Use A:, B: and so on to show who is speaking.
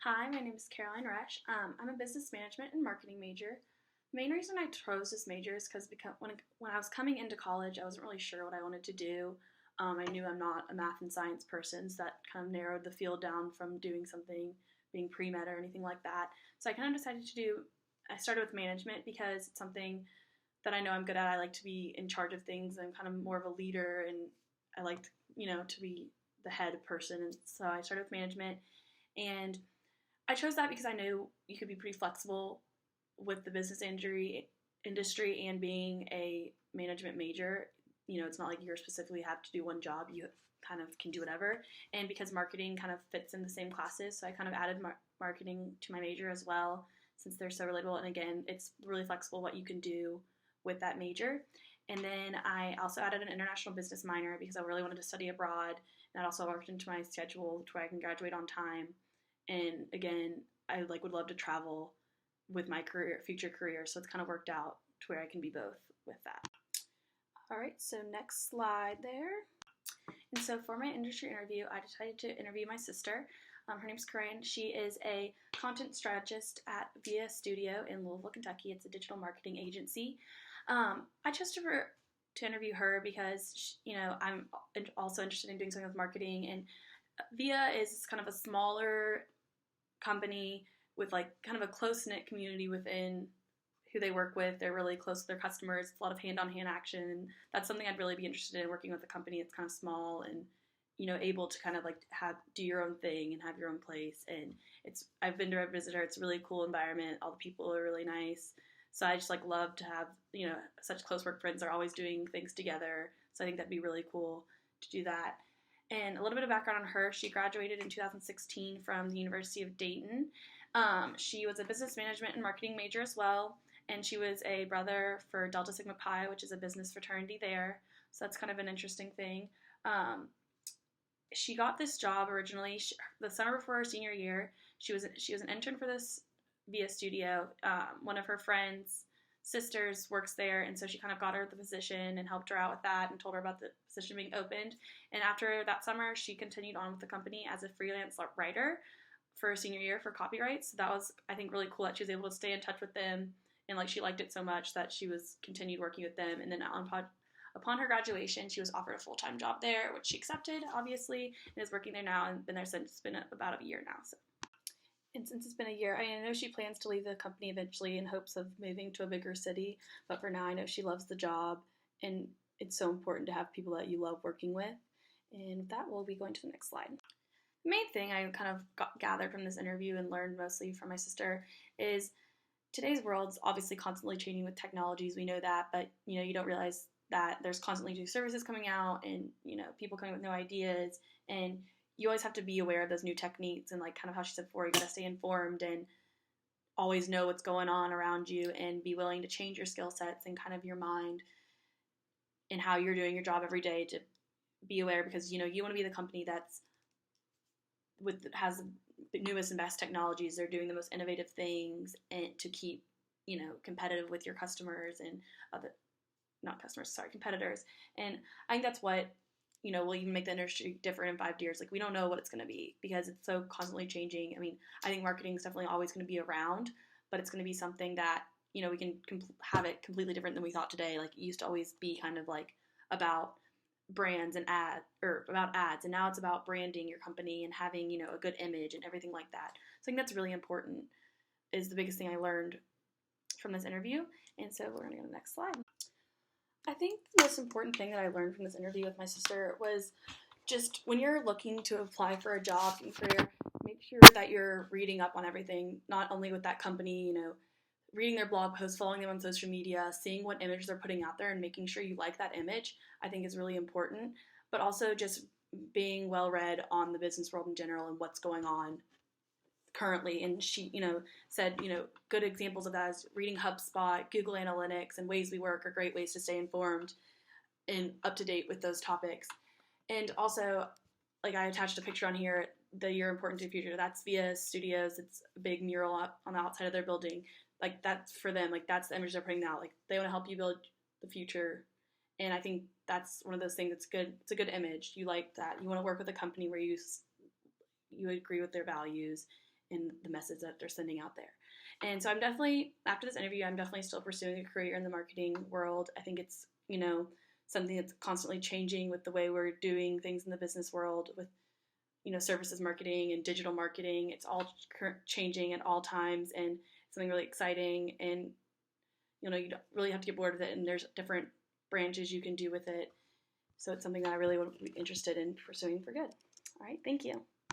A: Hi, my name is Caroline Resch. I'm a business management and marketing major. The main reason I chose this major is because when I was coming into college, I wasn't really sure what I wanted to do. I knew I'm not a math and science person, so that kind of narrowed the field down from doing something, being pre-med or anything like that. So I kind of decided I started with management because it's something that I know I'm good at. I like to be in charge of things. I'm kind of more of a leader, and I like, to be the head person. And so I started with management, and I chose that because I knew you could be pretty flexible with the business industry and being a management major. It's not like you specifically have to do one job. You kind of can do whatever. And because marketing kind of fits in the same classes, so I kind of added marketing to my major as well, since they're so relatable. And again, it's really flexible what you can do with that major. And then I also added an international business minor because I really wanted to study abroad. And that also worked into my schedule to where I can graduate on time. And again, I would love to travel with my future career, so it's kind of worked out to where I can be both with that. All right, so next slide there. And so for my industry interview, I decided to interview my sister. Her name's Corinne. She is a content strategist at Via Studio in Louisville, Kentucky. It's a digital marketing agency. I chose to interview her because I'm also interested in doing something with marketing, and Via is kind of a smaller company with kind of a close-knit community within who they work with. They're really close to their customers. It's a lot of hand-on-hand action, and that's something I'd really be interested in, working with a company that's kind of small and able to kind of do your own thing and have your own place. And I've been to a visitor. It's a really cool environment. All the people are really nice. So I just love to have such close work friends. They're always doing things together. So I think that'd be really cool to do that. And a little bit of background on her: she graduated in 2016 from the University of Dayton. She was a business management and marketing major as well, and she was a brother for Delta Sigma Pi, which is a business fraternity there. So that's kind of an interesting thing. She got this job originally the summer before her senior year. She was an intern for this Via Studio. One of her friends' sisters works there, and so she kind of got her the position and helped her out with that and told her about the position being opened. And after that summer, she continued on with the company as a freelance writer for her senior year for copyright. So that was, I think, really cool that she was able to stay in touch with them, and she liked it so much that she was continued working with them. And then upon her graduation, she was offered a full-time job there, which she accepted, obviously, and is working there now and been there since. It's been about a year now. And since it's been a year, I know she plans to leave the company eventually in hopes of moving to a bigger city. But for now, I know she loves the job, and it's so important to have people that you love working with. And with that, we'll be going to the next slide. The main thing I kind of gathered from this interview and learned mostly from my sister is today's world's obviously constantly changing with technologies. We know that, but you don't realize that there's constantly new services coming out, and people coming with new ideas, and you always have to be aware of those new techniques. And kind of how she said before, you got to stay informed and always know what's going on around you, and be willing to change your skill sets and kind of your mind and how you're doing your job every day, to be aware, because you want to be the company that's has the newest and best technologies. They're doing the most innovative things, and to keep competitive with your customers and competitors. And I think that's what will even make the industry different in 5 years. We don't know what it's going to be because it's so constantly changing. I mean, I think marketing is definitely always going to be around, but it's going to be something that we can have it completely different than we thought today. It used to always be kind of about brands and about ads, and now it's about branding your company and having a good image and everything like that. So I think that's really important, is the biggest thing I learned from this interview. And so we're going to go to the next slide. I think the most important thing that I learned from this interview with my sister was just when you're looking to apply for a job and career, make sure that you're reading up on everything, not only with that company, reading their blog posts, following them on social media, seeing what image they're putting out there and making sure you like that image, I think is really important. But also just being well read on the business world in general and what's going on currently. And she, said, good examples of that is reading HubSpot, Google Analytics, and Ways We Work are great ways to stay informed and up to date with those topics. And also, I attached a picture on here, the You're Important to the Future. That's Via Studios. It's a big mural up on the outside of their building. That's for them. That's the image they're putting out. They want to help you build the future. And I think that's one of those things that's good. It's a good image. You like that. You want to work with a company where you agree with their values in the message that they're sending out there. And so I'm definitely, after this interview, I'm definitely still pursuing a career in the marketing world. I think it's, something that's constantly changing with the way we're doing things in the business world with, services marketing and digital marketing. It's all changing at all times, and something really exciting. And, you don't really have to get bored with it, and there's different branches you can do with it. So it's something that I really would be interested in pursuing for good. All right, thank you.